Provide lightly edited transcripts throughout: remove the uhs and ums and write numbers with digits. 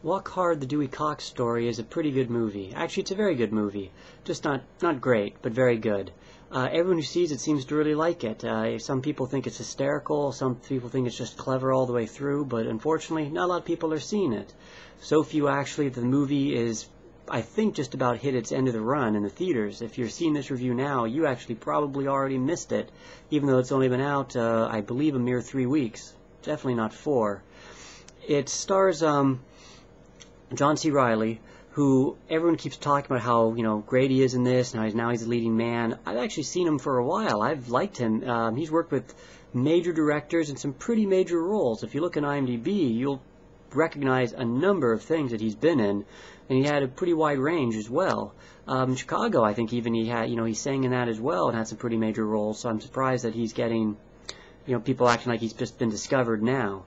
Walk Hard, the Dewey Cox story is a pretty good movie. Actually, it's a very good movie. Just not great, but very good. Everyone who sees it seems to really like it. Some people think it's hysterical, some people think it's just clever all the way through, but unfortunately, not a lot of people are seeing it. So few actually, the movie is, I think, just about hit its end of the run in the theaters. If you're seeing this review now, you actually probably already missed it, even though it's only been out, I believe, a mere 3 weeks. Definitely not 4. It stars John C. Reilly, who everyone keeps talking about how great he is in this, and now he's a leading man. I've actually seen him for a while. I've liked him. He's worked with major directors in some pretty major roles. If you look at IMDb, you'll recognize a number of things that he's been in, and he had a pretty wide range as well. Chicago, I think even he sang in that as well and had some pretty major roles. So I'm surprised that he's getting people acting like he's just been discovered now.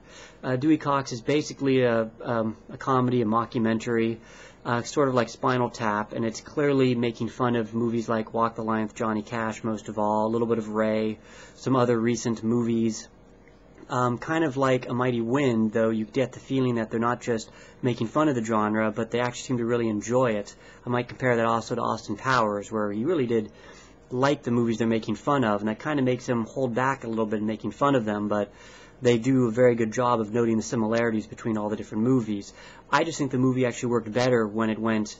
Dewey Cox is basically a comedy, a mockumentary, sort of like Spinal Tap, and it's clearly making fun of movies like Walk the Line with Johnny Cash, most of all, a little bit of Ray, some other recent movies. Kind of like A Mighty Wind, though you get the feeling that they're not just making fun of the genre, but they actually seem to really enjoy it. I might compare that also to Austin Powers, where he really did like the movies they're making fun of, and that kind of makes them hold back a little bit in making fun of them, but they do a very good job of noting the similarities between all the different movies. I just think the movie actually worked better when it went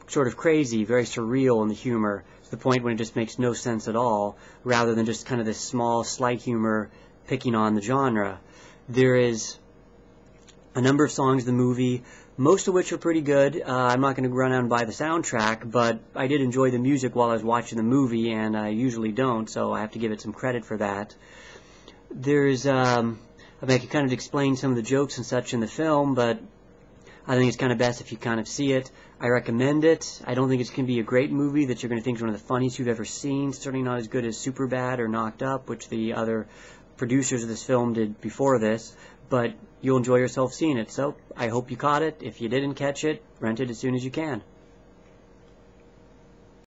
sort of crazy, very surreal in the humor, to the point when it just makes no sense at all, rather than just kind of this small, slight humor picking on the genre. There is a number of songs in the movie, most of which are pretty good. I'm not going to run out and buy the soundtrack, but I did enjoy the music while I was watching the movie, and I usually don't, so I have to give it some credit for that. There's, I can kind of explain some of the jokes and such in the film, but I think it's kind of best if you kind of see it. I recommend it. I don't think it's going to be a great movie that you're going to think is one of the funniest you've ever seen. Certainly not as good as Superbad or Knocked Up, which the other producers of this film did before this, but you'll enjoy yourself seeing it. So I hope you caught it. If you didn't catch it, rent it as soon as you can.